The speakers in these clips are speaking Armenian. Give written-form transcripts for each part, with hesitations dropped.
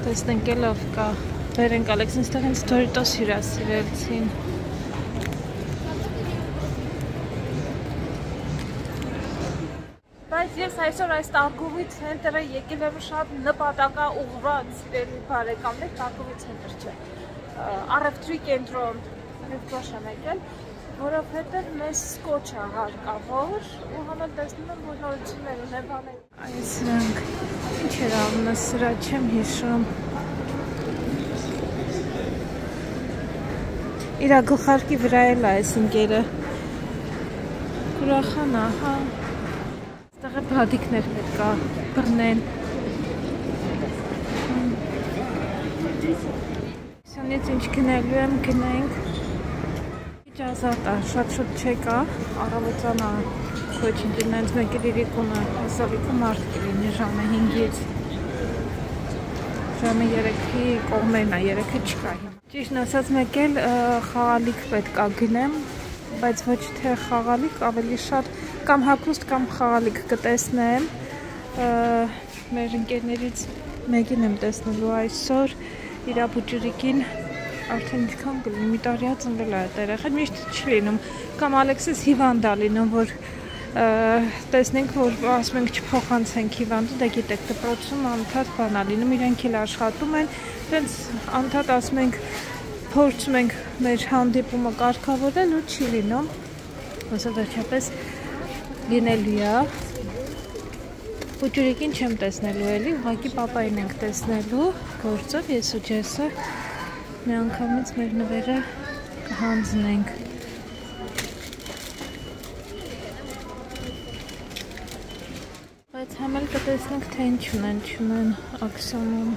տեսնենք լավ կա։ Բերենք Ալեքսին ստեղից Դորիտոս հյուրասիրեցին։ Բայց ես այսօր այս Տարկովի ցենտրը եկել եմ շատ նպատակաուղղված սիրելի բարեկամներ, Տարկովի ցենտր չէ, առևտրի կենտրոն Եվգոշ եմ եկել, որովհետև մեզ սկոչ է հարկավոր ու համել տեսնում եմ, որ նորություններ ունեն բաներ։ Այս սրանք ինչ էր անունը, սրա չեմ հիշում։ Իրա գլխարկի վրա էլ է այս ընկերը։ Ուրախան է, հա։ Այստեղ բադիկներ պետք է բռնեն։ Սյանից ինչ գնելու եմ, գնենք։ Ինչ ազատ է, շատ շուտ չեկա, առավոտյան է, ոչինչ ինձ մեկել իրիկունը, ասալիքը մարդ կլինի ժամը 5-ից։ Ժամը 3-ի կողմերն է, 3-ը չկա հիմա։ Ճիշտն ասած մեկել խաղալիք պետք է գնեմ, բայց ոչ թե խաղալիք, ավելի շատ կամ հագուստ կամ խաղալիք կտեսնեմ, մեր ընկերներից մեկին եմ տեսնելու այսօր, իր բուջուրիկին արդեն ինչքան կլինի, մի տարիա ծնվել է այդ երեխան, միշտ չի լինում, կամ Ալեքսիս հիվանդ է լինում, որ տեսնենք, որ ասում ենք չփոխանցենք հիվանդը, դա գիտեք, դպրոցում անդադ բան է լինում, իրանք էլ աշխատում են, հենց անդադ ասում ենք, փորձում ենք մեր հանդիպումը կարգավորել ու չի լինում, ոսը վերջապես լինելու է, բուջուրիկին չեմ տեսնելու էլի, ուղղակի պապային ենք տեսնելու գործով, ես ու Ջեսը մի անգամից մեր նվերը կհանձնենք։ Բայց համ էլ կտեսնենք, թե ինչ ունեն աքսիոնում,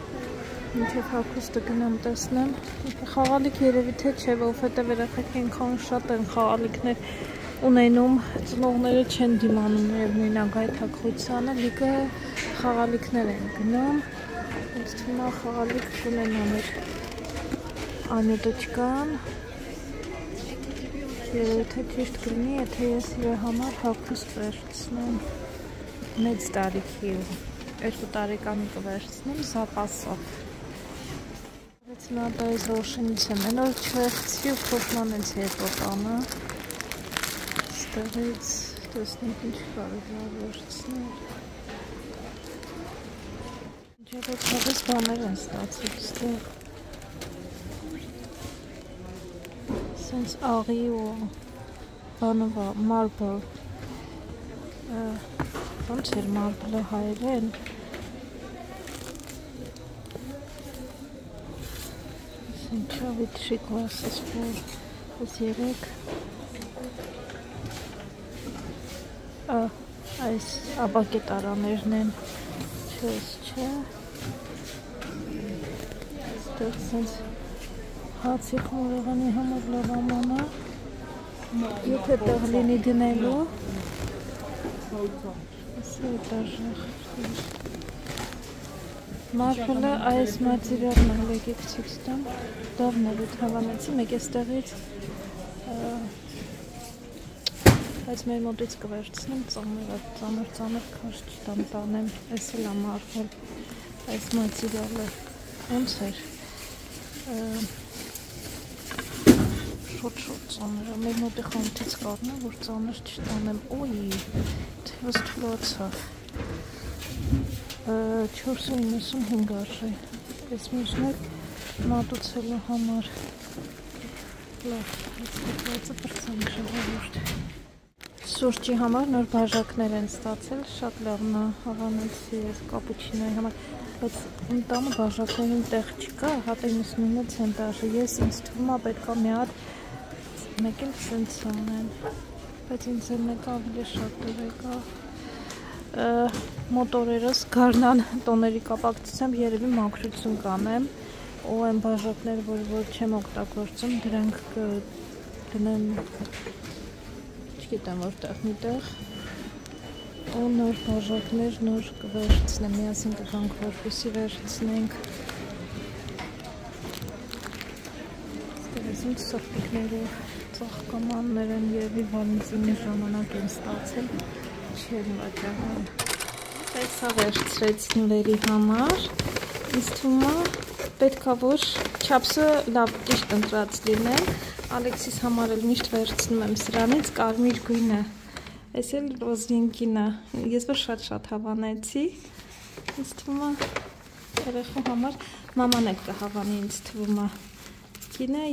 մինչև հագուստը գնամ տեսնեմ, խաղալիք երևի թե չէ, որովհետև երեխեք այնքան շատ են խաղալիքներ ունենում, ծնողները չեն դիմանում միևնույն ագայթակղությանը, լիքը խաղալիքներ են գնում, ինձ թվում է խաղալիք կունենա մեր անյութոչկան, երևի թե ճիշտ կլինի, եթե ես իր համար հագուստ վերցնեմ, մեծ տարիքի ու 2 տարեկանի կվերցնեմ զապասով։ Բայց նադա այս ռոշենից եմ, են որ չվերցի ու փոշմանեց հետո տանը, ստեղից տեսնենք ինչ կարող է վերցնել։ Ինչեվոց հավես բաներ են ստացել ստեղ։ Սենց աղի ու բանովա, մարբլ, ոնց էր մարբլը հայերեն, սենչա վիտրի կլասս որ, ես երեք, այս աբակետարաներն են, չես չէ, ստեղ սենց հացի խմորեղանի համար լավամանա, եթե տեղ լինի դնելու, ասի էտաժեղ, մարբլը այս մատիրյալն է եկեք ցույց տամ, լավն է որ հավանեցի, մեկ էստեղից, բայց մեր մոտից կվերցնեմ ծանր քաշ չտամ տանեմ, այս էլ է մարբլ, այս մատիրյալը, ոնց էր, շոտ ծանր, մեր մոտի խանութից կարնա, որ ծանր չտանեմ, ոյ, թևս թլացավ, 4.95 արժի, ես միշն էլ մատուցելու համար, լավ, այս կտվածը պրծանք ժողովուրդ, սուրճի համար նոր բաժակներ են ստացել, շատ լավն է, հավանեցի ես կապուչինոյի համար, բայց ընտանը բաժակներին տեղ չկա, հատ 99 ցենտ արժի, ես ինձ թվում է պետք է մի հատ մեկ էլ սենց անեն, բայց ինձ էլ մեկ ավելի շատ տեղ եկա, մոտորերս գարնան տոների կապակցությամբ երևի մաքրություն կանեմ, ու այն բաժակները, որ չեմ օգտագործում, դրանք կդնեմ, չգիտեմ որտեղ միտեղ, ու նոր բաժակներ նոր կվերցնեմ, միասին կգանք որպեսի վերցնենք, ստեղեցին սրտիկներով ծաղկամաններ են երևի վալենտինի ժամանակ են ստացել, չեմ վաճառել, տեսա վերցրեց նվերի համար, Ինձ թվում է պետք է որ չափսը լավ ճիշտ ընտրած լինեն։ Ալեքսիս համար էլ միշտ վերցնում եմ սրանից կարմիր գույնը։ Այս էլ ռոզինկին է։ Ես որ շատ հավանեցի։ Ինձ թվում է երեխու համար մաման էլ կհավանի ինձ թվում է։ Կինը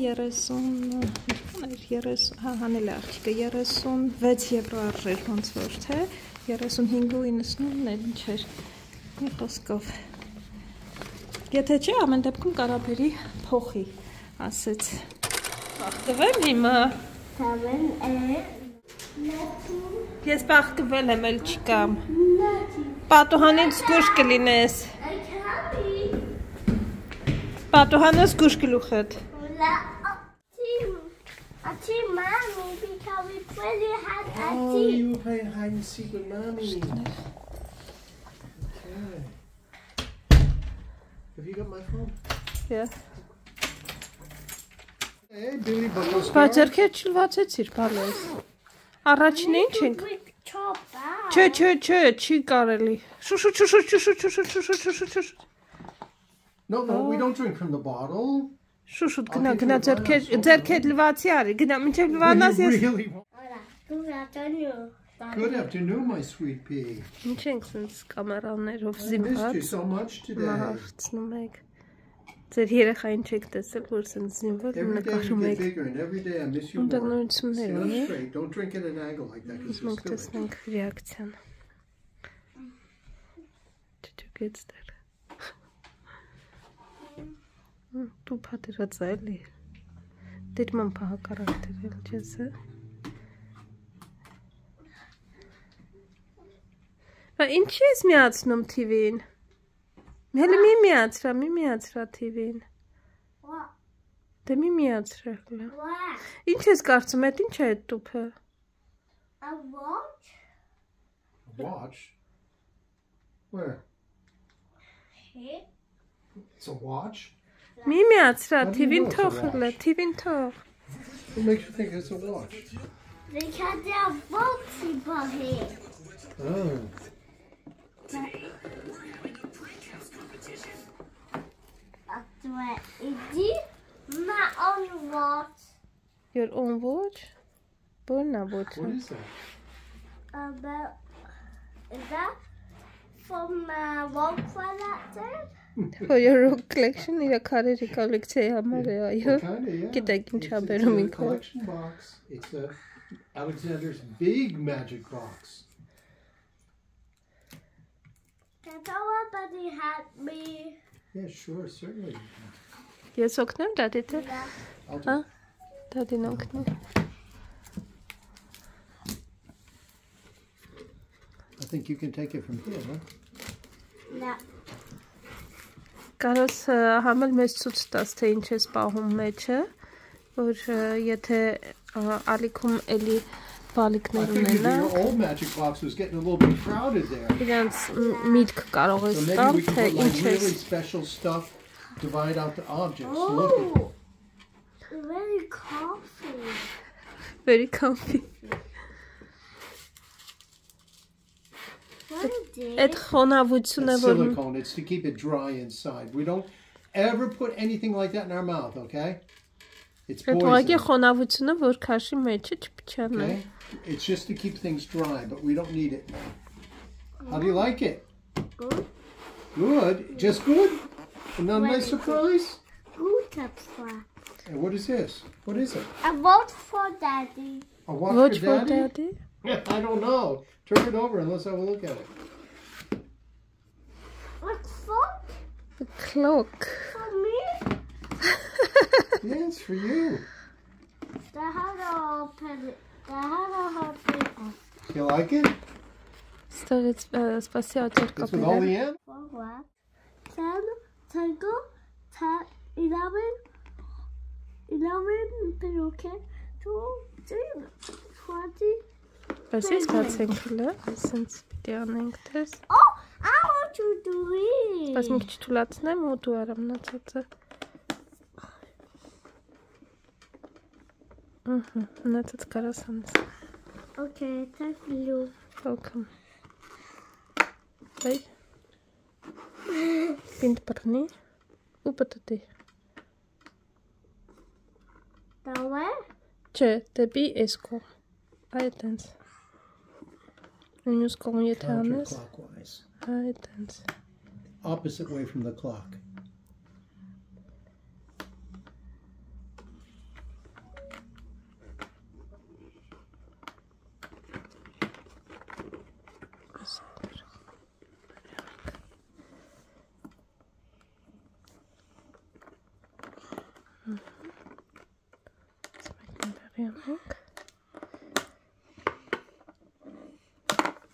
30, հանել է աղջիկը 36 եվրո արժեր ոնց որ թե 35.99-ն էլ ինչ էր մի խոսքով եթե չէ ամեն դեպքում կարաբերի փոխի ասեց բախտվել հիմա ես բախտվել եմ էլ չկամ պատուհանից զգուշ կլինես պատուհանից զգուշ գլուխդ Mommy, because we really had a team. Oh, you were playing hide and seek with Mommy. Okay. Have you got my phone? Yeah. Hey, Billy Buckles. Բայց երկեր չլվացեցիր, բալես։ Առաջինը ինչ ենք։ Չէ, չի կարելի։ Շուշ։ No, we don't drink from the bottle. Շուշուտ գնա ձերքեր լվացի արի գնա մինչև լվանաս ես Good afternoon, my sweet pea. Ինչ ենք սենց կամերաներով I missed you զինված so much today. մահացնում եք ձեր երեխային չեք տեսել որ սենց զինվել ու Every day you նկարում get եք bigger and every day I miss you more. Ունդեղնություններ Sit up ունի straight. Don't drink at an angle like that because Մենք you'll spill it. տեսնենք ռեակցիան Չճուկեց դեր Դու պատերած էլի Դիրման պահակարակտերել չեսը Բա ինչի ես միացնում TV-ին Հələ մի միացրա TV-ին Դե մի միացրա Ինչ ես կարծում էդ ինչ է էդ տուփը A watch? A watch? Where? Here? It's a watch? Մի միացրա How do you TV-ին know it's a թող watch? TV-ին թող What makes you think it's a watch? Because there are boxy for here. Oh. Is it my own watch? Your own watch Բորնա What watch is that? Is that from my rock collector? For your rock collection իր քարերի կոլեկցիայի համար է այո Well, kinda, yeah. Գիտեք ինչ It's ա a բերում ինքը collection box. It's a Alexander's big magic box. Can somebody help me? Yeah, sure, certainly. Ես օգնեմ դադիթը I'll do հա it. դադին օգնի I think you can take it from here, huh? No. Կարոս համել մեզ ցույց տաս թե ինչ ես պահում մեջը որ եթե ալիքում էլի I բալիկներ figured ունենա your old magic box was getting a little bit crowded there. իրանց միտք կարող ես So maybe տալ we can թե put like ինչ really ես special stuff, divide out the objects. Look at Oh, very coffee. very comfy What is it? Այդ խոնավությունը It's որ silicone. It's to keep it dry inside. We don't ever put anything like that in our mouth, okay? It's այդ ուղղակի poison. խոնավությունը որ քաշի մեջը չփչանա Okay? It's just to keep things dry, but we don't need it. How do you like it? Good. Good? Just good? Another nice surprise? Good pizza. And what is this? What is it? I vote for Daddy. A watch, Watch for for daddy? daddy I don't know. Turn it over and let's have a look at it. What's for? The clock For me? Yeah, it's for you. The how to open it. The how to open it. You like it? Ստեղից սպասի աճեր It's with all կապել the ends? For what? 10, tango, 10, 11, 11, okay, 2, 20. Բայց ես բացենք հլը ասենց պիտի անենք թես Oh, I want to do it. Բայց մի քիչ թուլացնեմ ու դու արա մնացածը մնացած կարաս անես Okay, thank you. Welcome Bye Պինդ բռնի ու պտտի։ Դավե։ Չէ, դեպի այս կողմ։ Այդտենց։ Մյուս կողմը եթե անես։ Counterclockwise. Այդտենց։ Opposite way from the clock.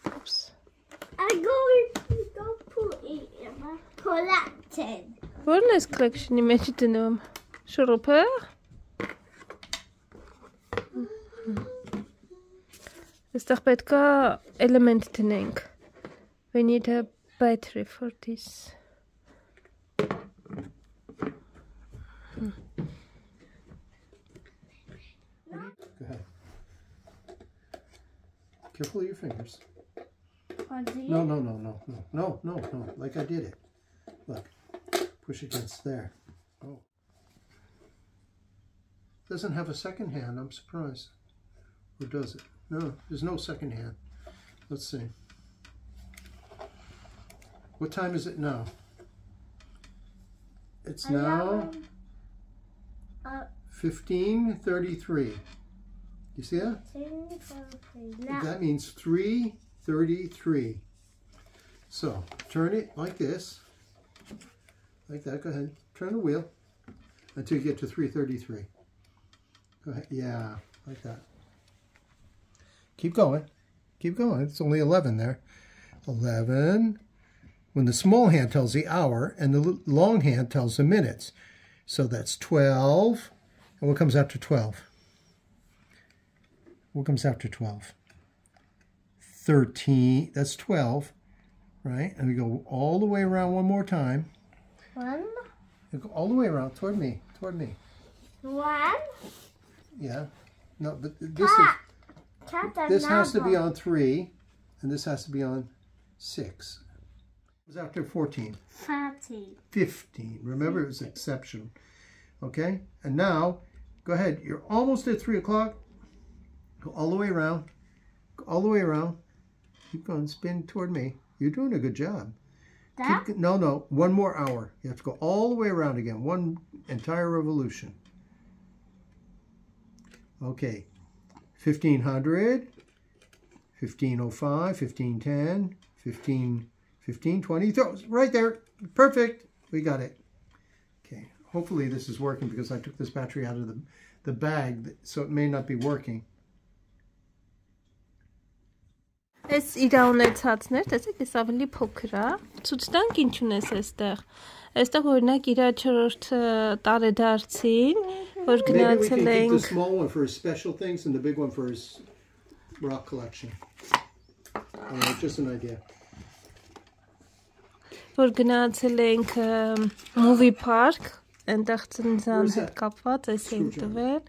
Oops. I'm going to put it in my collection. Որն ես collection-ի մեջ դնում։ Շուրուպը։ Այստեղ պետք է element դնենք։ We need a battery for this. Go ahead. Careful of your fingers. No. No. Like I did it. Look. Push against there. Oh. Doesn't have a second hand. I'm surprised. Or does it? No, there's no second hand. Let's see. What time is it now? It's now 15:33. You see that? That means 3:33. So turn it like this. Like that. Go ahead. Turn the wheel until you get to 3:33. Go ahead. Yeah, like that. Keep going. Keep going. It's only 11 there. 11. When the small hand tells the hour and the long hand tells the minutes. So that's 12. And what comes after 12? What comes after 12? 13. That's 12. Right? And we go all the way around one more time. 1. And go all the way around toward me. Toward me. 1. Yeah. No, but this has to be on 3. And this has to be on 6. It was after 14. 30. 15. Remember, it was exception. Okay? And now, go ahead. You're almost at 3 o'clock. Go all the way around. Go all the way around. Keep going. Spin toward me. You're doing a good job. No. One more hour. You have to go all the way around again. One entire revolution. Okay. 1500. 1505. 1510. 1520. Right there. Perfect. We got it. Okay. Hopefully this is working because I took this battery out of the bag, so it may not be working. Այս իր ունեցածներ, տեսեք, այս ավելի փոքր է։ Ցույց տանք ինչ ունես այստեղ։ Այստեղ օրինակ իր 4-րդ տարեդարձին, որ գնացել ենք։ Maybe we can keep the small one for his special things and the big one for his rock collection. Just an idea. Որ գնացել ենք movie park, այնտեղ ծննդյան հետ կապված էս են տվել։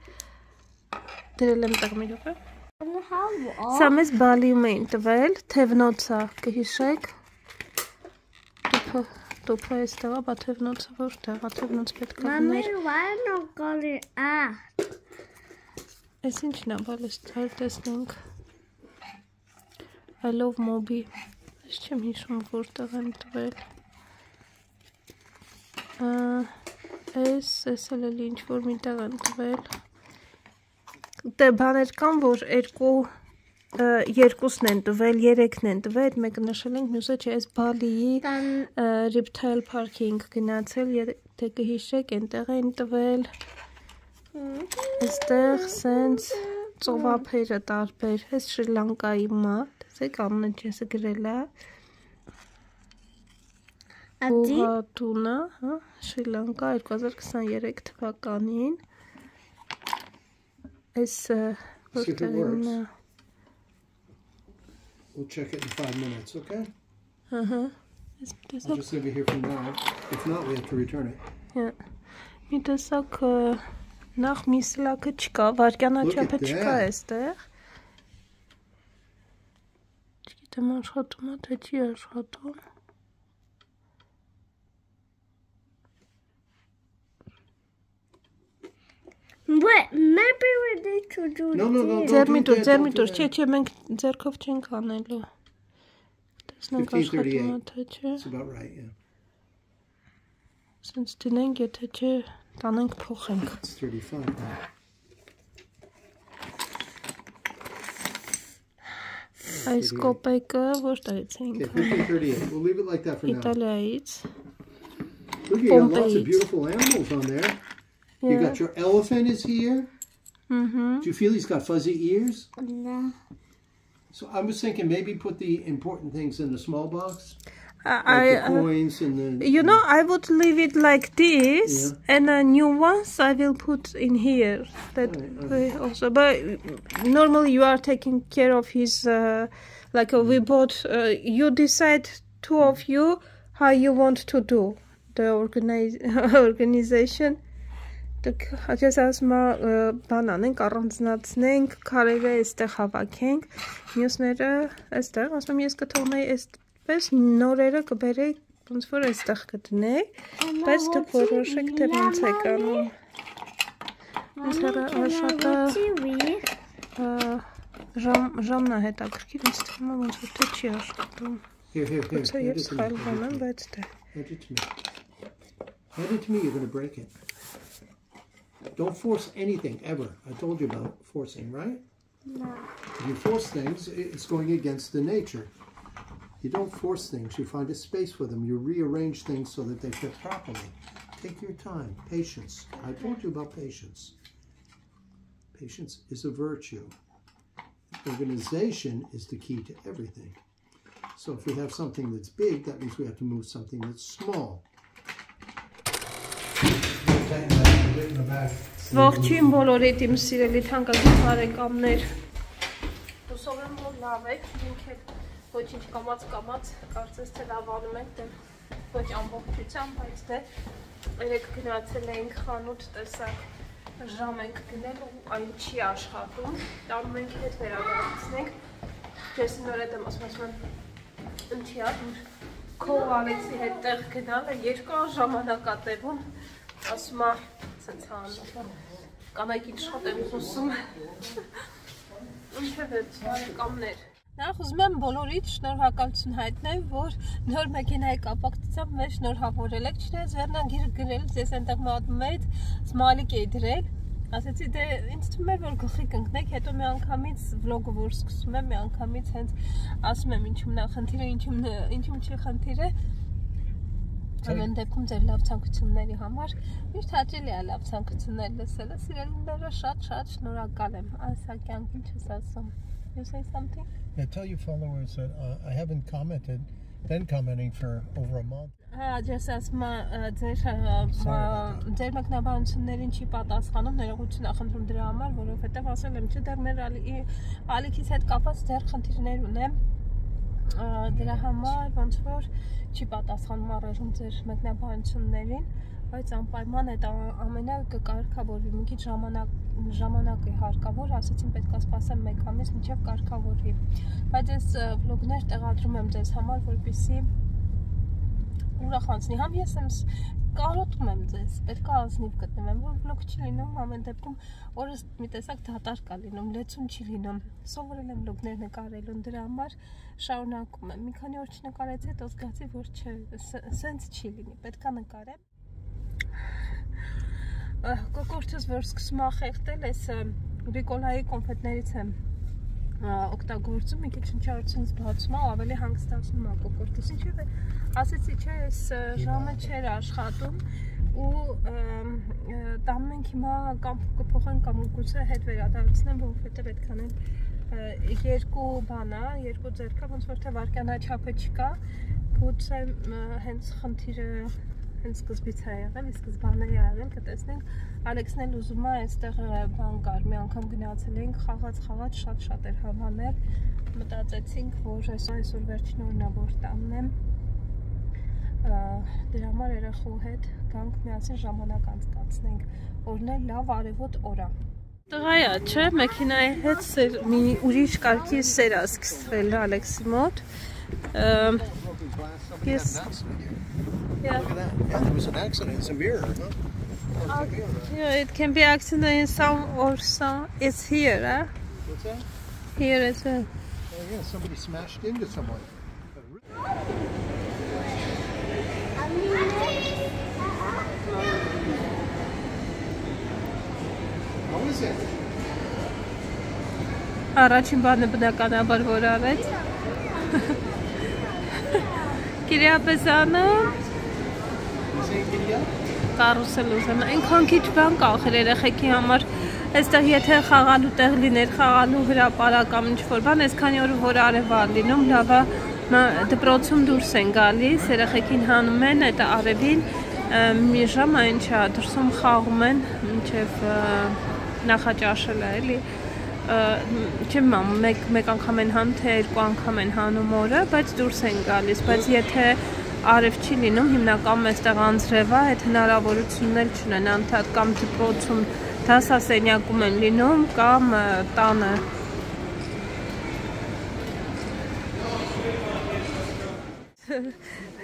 Դրել եմ տղմիրով։ Սա մեզ բալիում էին տվել, թևնոցա, կհիշեք։ Տոփը էստեղ է, բա թևնոցը որտեղ է, թևնոց պետք է գներ։ Mommy, why not call it out? Այս ինչն է, բալես տեսնենք։ I love Moby։ Ես չեմ հիշում որտեղ եմ տվել։ Այս էլ էլի ինչ-որ միտեղ եմ տվել։ Դե բաներ կան, որ երկուսն են տվել, 3-ն են տվել, այդ մեկը նշել ենք, մյուսը չէ, այս Բալիի Reptile Park-ին գնացել, եթե կհիշեք, այնտեղ են տվել։ Այստեղ սենց ծովափերը տարբեր, այս Շրի Լանկայի մա, տեսեք անունը չեսը գրել է։ Բուհատունա, Շրի Լանկա 2023 թվականին։ See if it works. We'll check it in 5 minutes, okay? I'll just leave it here for now. If not, we have to return it. Yeah. Մի տեսակ նախ միսլակը չկա, վարկանաչափը չկա այստեղ։ Չգիտեմ աշխատում է, թե չի աշխատում։ Wait, maybe we need to do No. Ձերմիտուր, չէ, մենք ձերքով չենք անելու։ Տեսնենք աշխատում է թե չէ։ It's about right, yeah. Սենց դնենք, եթե չէ, տանենք փոխենք։ It's 35 now. Այս կոպեկը որտեղից է ինքը։ 38. We'll leave it like that for now. Իտալիայից։ Look, you got lots of beautiful animals on there. Yeah. You got your elephant is here. Mm-hmm. Do you feel he's got fuzzy ears? No. So I was thinking maybe put the important things in the small box. Like The coins and the... You know, I would leave it like this, Yeah. and new ones I will put in here. That way also. But normally you are taking care of his, like we bought, you decide, two of you, how you want to do the organization. Հաջես ասում բան անենք, առանձնացնենք, քարերը այստեղ հավաքենք, մյուսները այստեղ, ասում եմ ես կթողնեի այստպես, նորերը կբերեի, ոնց որ այստեղ կդնեի, բայց դուք որոշեք թե ոնց եք անում։ Ինձ հաշատը ժամն է հետաքրքիր, ինձ թվում է ոնց որ թե չի աշխատում։ Գուցե ես սխալվում եմ, բայց դե։ Hand it to me. Hand it to me, you're going to break it. Don't force anything, ever. I told you about forcing, right? No. If you force things, it's going against the nature. You don't force things. You find a space for them. You rearrange things so that they fit properly. Take your time. Patience. I told you about patience. Patience is a virtue. Organization is the key to everything. So if we have something that's big, that means we have to move something that's small. Ողջույն բոլորիդ իմ սիրելի թանկագին բարեկամներ։ Հուսով եմ որ լավ եք, ինք էլ ոչինչ կամաց կարծես թե լավ անում եք, դե ոչ ամբողջությամբ, բայց դե երեք գնացել էինք խանութ, տեսակ ժամ ենք գնել ու այն չի աշխատում, տանում ենք հետ վերադարձնենք, ես նոր հետ եմ ասում եմ ընդիար, քո Ալեքսի հետ տեղ գնալը 2 ժամանակատևում ասում է սենց հանում, կանայքին շատ եմ խոսում, ինչև է բարեկամներ։ Նախ ուզում եմ բոլորիդ շնորհակալություն հայտնել, որ նոր մեքենայի կապակցությամբ մեզ շնորհավորել եք, չնայած վերնագիրը գրելուց ես այնտեղ մատմեից սմալիկ էի դրել, ասեցի դե ինձ թվում էր որ գլխի կընկնեք, հետո մի անգամից վլոգը որ սկսում եմ, մի անգամից հենց ասում եմ ինչումն է խնդիրը, ինչում չի խնդիրը, ամեն դեպքում ձեր լավ ցանկությունների համար միշտ հաճելի է լավ ցանկություններ լսելը, սիրելիները շատ շնորհակալ եմ, ասա կյանքին չես ասում։ You say something? Yeah, tell your followers that I haven't been commenting for over a month. Just ասում ձեր մեկնաբանություններին չի պատասխանում, ներողություն ախնդրում դրա համար, որովհետև ասել եմ, չէ դեռ մեր ալիքից հետ կապված դեռ խնդիրներ ունեմ, դրա համար ոնց որ չի պատասխանում առայժմ ձեր մեկնաբանություններին, բայց անպայման այդ ամենը կկարգավորվի, մի քիչ ժամանակ է հարկավոր, ասեցին պետք է սպասեմ 1 ամիս մինչև կարգավորվի, բայց ես վլոգներ տեղադրում եմ ձեզ համար, որպեսզի ուրախանցնի, համ ես եմ կարոտում եմ ձեզ, պետք է ազնիվ գտնվեմ, որ վլոգ չի լինում, ամեն դեպքում օրս մի տեսակ դատարկ է լինում, լեցուն չի լինում, սովորել եմ վլոգներ նկարելուն, դրա համար շարունակում եմ, մի քանի օր չնկարեց հետո զգացի, որ սենց չի լինի, պետք է նկարեմ։ Կոկորդս, որ սկսում է խեղտել, ես Ռիկոլայի կոնֆետներից եմ օգտագործում, մի քիչ ինչարությունից բացում է, ավելի հանգստացնում է կոկորդս, ինչև է, ասեցի չէ, ես ժամը չէր աշխատում ու տանում ենք հիմա կամ կփոխենք կամ գուցե հետ վերադարձնեմ, որովհետև այդքան էլ 2 բան է, 2 ձեռքը, ոնց որ թե վարկանաչափը չկա, գուցե հենց խնդիրը հենց սկզբից է եղել, սկզբանե է եղել, կտեսնենք, Ալեքսն էլ ուզում է այստեղ բան կար, մի անգամ գնացել էինք, խաղաց, շատ էր հավանել, մտածեցինք, որ այսօր վերջին օրն է, որ տանեմ, դրա համար երեխու հետ գանք միասին ժամանակ անցկացնենք, օրն էլ լավ արևոտ օր է։ Տղայա, չէ, մեքենայի հետ մի ուրիշ կարգի սեր է սկսվել Ալեքսի մոտ, Yes. Yeah. Look at that. Yeah, there was an accident. It's a mirror, huh? Yeah, it can be accident in some or some. It's here, huh? What's that? Here as well. Oh yeah, somebody smashed into someone. How is it? Առաջին բանը բնականաբար որ արեց։ Կիրիապեսանը կարուսել ուզեմ։ Այնքան քիչ բան կա ախր երեխեքի համար։ Այստեղ եթե խաղալու տեղ լիներ, խաղալու հրապարակ կամ ինչ-որ բան, այսքանի օր որ արևա լինում, լավ է դպրոցում դուրս են գալիս, երեխեքին հանում են այդ արևին, մի ժամ այն չա, դրսում խաղում են, մինչև նախաճաշելը էլի։ Չեմ մամ, մեկ անգամ են հանում, թե երկու անգամ են հանում օրը, բայց դուրս են գալիս, բայց եթե արև չի լինում, հիմնականում այստեղ անձրև է, այդ հնարավորությունն էլ չունեն, անդադ կամ դպրոցում դասասենյակում են լինում, կամ տանը։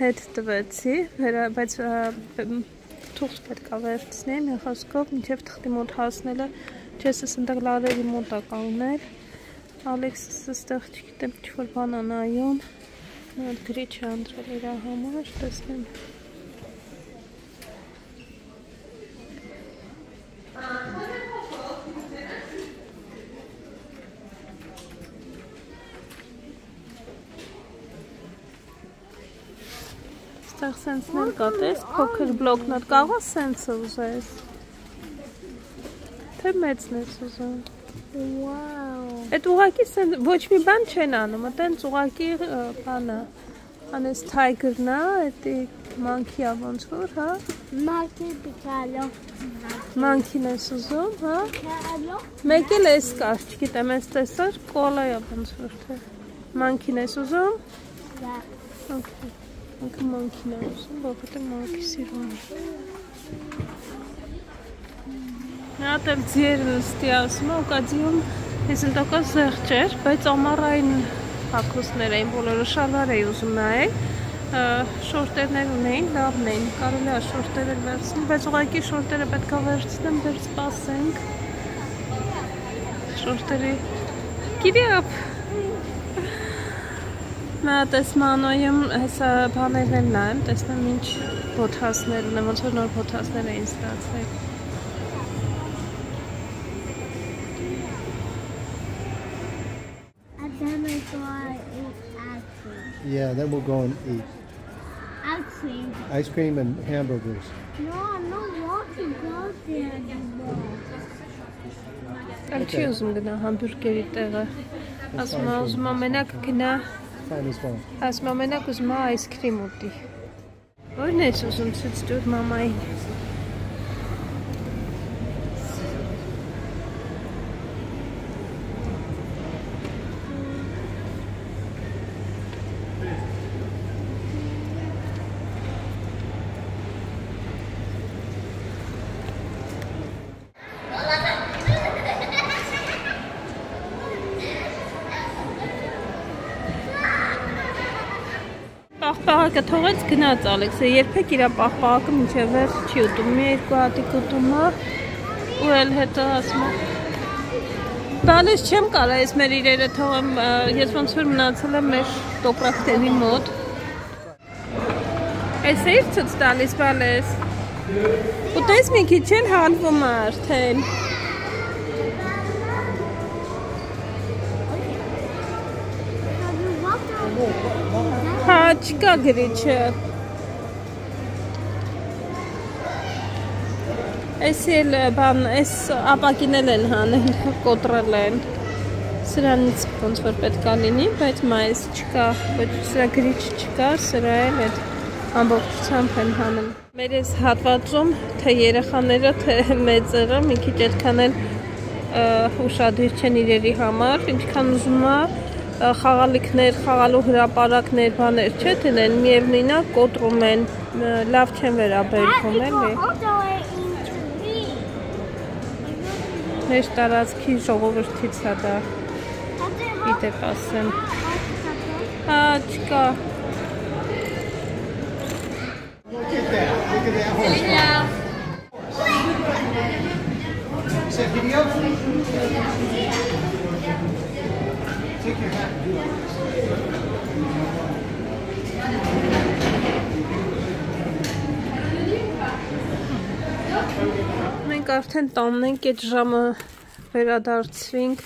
Հետ տվեցի, բայց թուղթ պետք է վերցնեմ, խոսքով, մինչև թղթի մոտ հասնելը, չեսս ընդեղ լարերի մոտ է կանգնել, Ալեքսս ստեղ չգիտեմ ինչ-որ բան է նայում, գրի չի անդրել իր համար, տեսնեմ։ Ստեղ սենցն էլ կա, տես, փոքր բլոկնոտ կաղա սենցը ուզես։ Թե մեծն ես ուզում։ Այդ ուղակի ոչ մի բան չեն անում, այտենց ուղակի բանը, անես թայգրն է, այդի մանքի է ոնց որ, հա։ Մանքի բիկալո։ Մանքին ես ուզում, հա։ Մեկ էլ ես կար, չգիտեմ ես տեսար, կոլա է ոնց որ թե։ Մանքին ես ուզում։ Ինքը մանքին է ուզում, բավետ է մանքի սիրում է։ Հատ էլ ձիերն ստի ասում է, ուկադիում 50% զեղջ էր, բայց ամառային հագուստներ էին, բոլորը շալվար էի ուզում նայել, շորտերներ ունեին, լավն էին, կարելի է շորտեր էլ վերցնել, բայց ուղղակի շորտերը պետք է վերցնեմ, դեռ սպասենք, շորտերի, կիրիապ, նա տեսմանոյում հեսա բաներն էլ նայեմ, տեսնեմ ինչ բոթասներ ունեմ, ոնց որ նոր բոթասներ էին ստացել։ Yeah, then we'll go and eat. Ice cream. Ice cream and hamburgers. No, I don't want to go there anymore. Էլ չի ուզում գնա համբուրգերի տեղը, ասում է ուզում ամենակ գնա, ասում ամենակ ուզում է այսկրիմ ուտի։ Որն ես ուզում ցույց տուր մամային։ Պաղպաղակը թողեց գնաց Ալեքսը, երբեք իր պաղպաղակը մինչև վերջ չի ուտում, մի երկու հատիկ ուտում է ու էլ հետո ասում է բալես չեմ կարա ես մեր իրերը թողեմ, ես ոնց որ մնացել եմ մեր տոպրակտերի մոտ Այս է իր ծուց տալիս բալես ուտես մի քիչ էլ հալվում է արդեն Հա, չկա գրիչը Այս էլ բան, այս ապակին էլ են հանել, կոտրել են Սրանից ոնց որ պետք է լինի, բայց մայիս չկա, ոչ սրա գրիչ չկա, սրա էլ այդ ամբողջությամբ են հանել Մեր այս հատվածում, թե երեխաները, թե մեծերը, մի քիչ այդքան էլ ուշադիր չեն իրերի համար, ինչքան ուզում է խաղալիքներ, խաղալու հրապարակներ, բաներ չէ տնեն, միևնույնն է կոտրում են, լավ չեն վերաբերվում էլի։ Մեր տարածքի ժողովրդից է դա, գիտեք ասեմ։ Հա, չկա։ Is that video? Take your hat and do it. Մենք արդեն տանն ենք, այդ ժամը վերադարձվինք,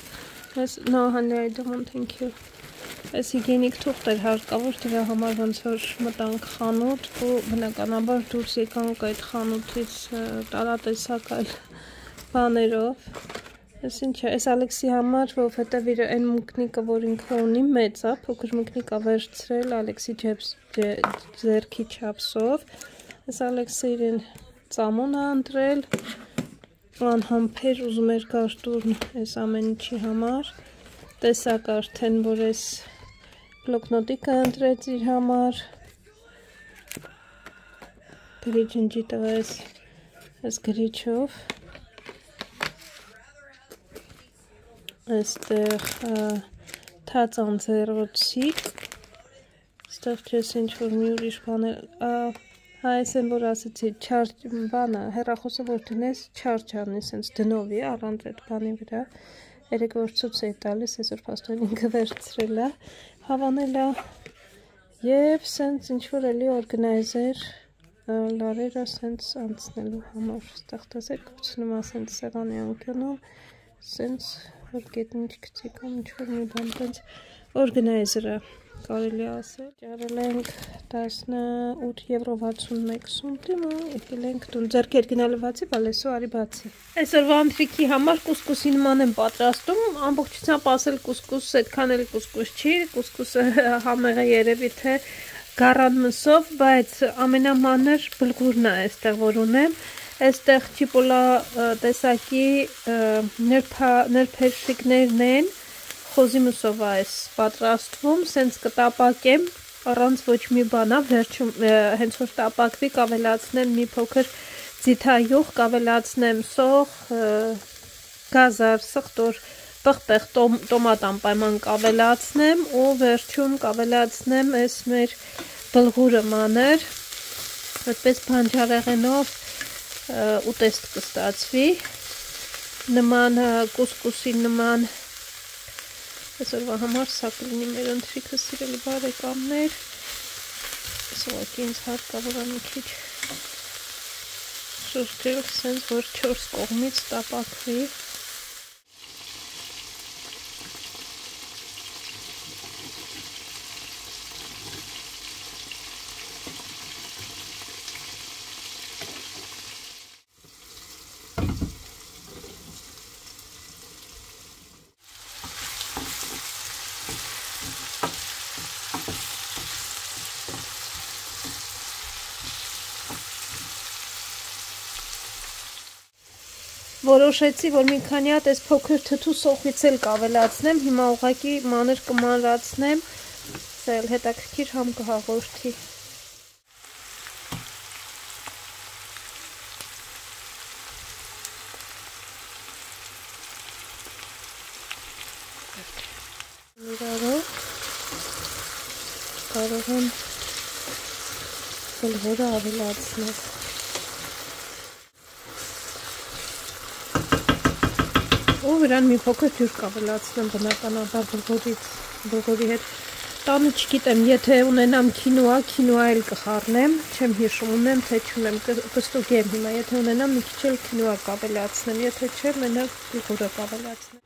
no honey, I don't want, thank you. Այս հիգիենիկ թուղթ էր հարկավոր, դրա համար ոնց որ մտանք խանութ ու բնականաբար դուրս եկանք այդ խանութից տարատեսակ այլ բաներով։ Այս ինչ է, այս Ալեքսի համար, որովհետև իր այն մունկնիկը, որ ինքը ունի մեծ է, փոքր մունկնիկը վերցրել Ալեքսի ձեռքի չափսով։ Այս Ալեքսը իրեն ծամոն է ընտրել, անհամբեր ուզում էր կարտուրն այս ամեն ինչի համար։ Տեսակ արդեն, որ այս բլոկնոտիկը ընտրեց իր համար։ Գրիչնջի տվեց այս գրիչով։ Այստեղ թաց անձեռոցիկ, այստեղ չես ինչ-որ մի ուրիշ բաներ, այս են, որ ասեցի, բանը, հեռախոսը որ դնես, չարջ անի, սենց դնովի, առանց այդ բանի վրա, երեկ որ ցույց էի տալիս, այսօր փաստորեն ինքը վերցրել է, հավանել է, և սենց ինչ-որ էլի օրգնայզեր, լարերը սենց անցնելու համար, ստեղ տեսեք, կպցնում է սենց սեղանի անկյոնում, սենց որ գետնի չկցի կամ ինչ-որ մի բան տենց օրգնայզերը կարելի ասել։ Ճարել ենք 18 եվրո 61 սունտիմ ու եկել ենք տուն ձեռքեր գնալու բացի, բալեսու արի բացի։ Այսօրվա անթրիքի համար կուսկուսի նման եմ պատրաստում, ամբողջությամբ ասել կուսկուս, այդքան էլ կուսկուս չի, կուսկուսը համեղ է երևի թե գառան մսով, բայց ամենամանր բլգուրն է այստեղ որ ունեմ։ Այստեղ չիպոլա տեսակի նրբերշիկներն են, խոզի մսով է այս պատրաստվում, սենց կտապակեմ, առանց ոչ մի բանա, վերջում հենց որ տապակվի կավելացնեմ մի փոքր ձիթայուղ, կավելացնեմ սող, գազար, սխտոր, պղպեղ, տոմատ անպայման կավելացնեմ ու վերջում կավելացնեմ այս մեր բլղուրը մանր, այդպես բանջարեղենով ուտեստ կստացվի, նման կուսկուսի նման, այսօրվա համար սա կլինի մեր ընթրիքը սիրելի բարեկամներ, սովակի ինձ հարկավոր է մի քիչ շրջել, սենց որ 4 կողմից տապակվի։ Որոշեցի, որ մի քանի հատ այս փոքր թթու սոխից էլ կավելացնեմ, հիմա ուղղակի մանր կմանրացնեմ, սա էլ հետաքրքիր համ կհաղորդի։ Իրարով կարող եմ բլղուրը ավելացնել։ Ու վրան մի փոքր ջուր կավելացնեմ բնականաբար բլղուրի հետ։ Տանը չգիտեմ, եթե ունենամ քինուա էլ կխառնեմ, չեմ հիշում, ունեմ թե չունեմ, կստուգեմ հիմա, եթե ունենամ մի քիչ էլ քինուա կավելացնեմ, եթե չէ, մենակ բլղուրը կավելացնեմ։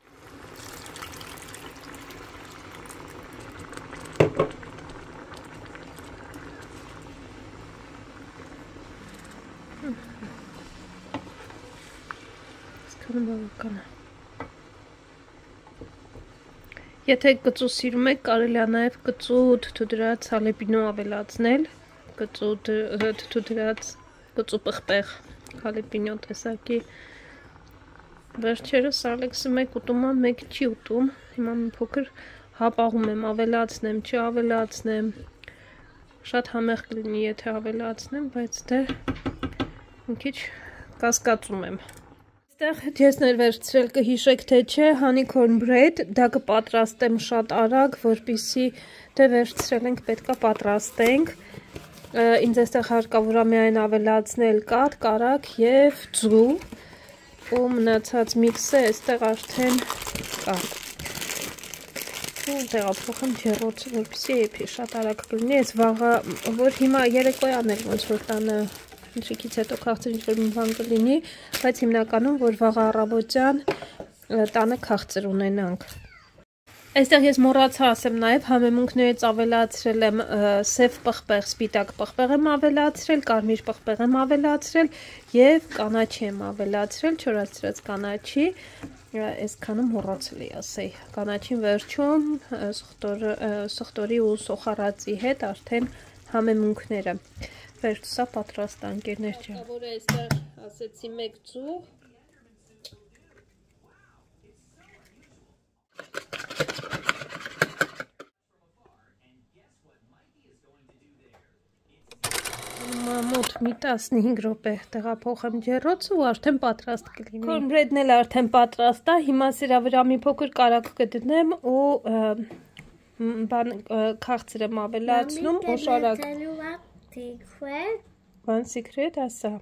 Այսքանը բավական է։ Եթե կծու սիրում եք, կարելի է նաև կծու թթուդրած հալեպինո ավելացնել, կծու պղպեղ հալեպինո տեսակի։ Վերջերս Ալեքսը մեկ ուտում է, մեկ չի ուտում, հիմա մի փոքր հապաղում եմ, ավելացնեմ, չավելացնեմ, շատ համեղ կլինի, եթե ավելացնեմ, բայց դե մի քիչ կասկածում եմ։ Այստեղ ես ներվերցրել կհիշեք թե չէ honeycomb bread, դա կպատրաստեմ շատ արագ, որպեսզի դե վերցրել ենք պետքա պատրաստենք։ Ինձ այստեղ հարկավոր է միայն ավելացնել կաթ, կարագ եւ ձու։ ու մնացած միքսը այստեղ արդեն կա։ Ու տեղափոխեմ ջեռոցը, որպեսզի էփի շատ արագ կլինի, այս վաղը, որ հիմա երեկոյան էլ ոնց որ տանը ընթրիքից հետո քաղցր ինչ-որ մի բան կլինի, բայց հիմնականում որ վաղը առավոտյան տանը քաղցր ունենանք։ Այստեղ ես մոռացա ասեմ նաև համեմունքներից ավելացրել եմ սև պղպեղ, սպիտակ պղպեղ եմ ավելացրել, կարմիր պղպեղ եմ ավելացրել եւ կանաչի եմ ավելացրել, չորացրած կանաչի, այսքանը մոռացել էի ասեի։ Կանաչին վերջում սխտորի ու սոխարածի հետ արդեն համեմունքները։ Վերջ սա պատրաստ է ընկերներ ջան։ Որը այստեղ ասեցի 1 ձու մոտ մի 15 րոպե տեղափոխեմ ջեռոցը ու արդեն պատրաստ կլինի։ Cornbread-ն էլ արդեն պատրաստ է, հիմա սրա վրա մի փոքր կարագ կդնեմ ու քաղցր եմ ավելացնում ու շարակ։ Բան secret ասա։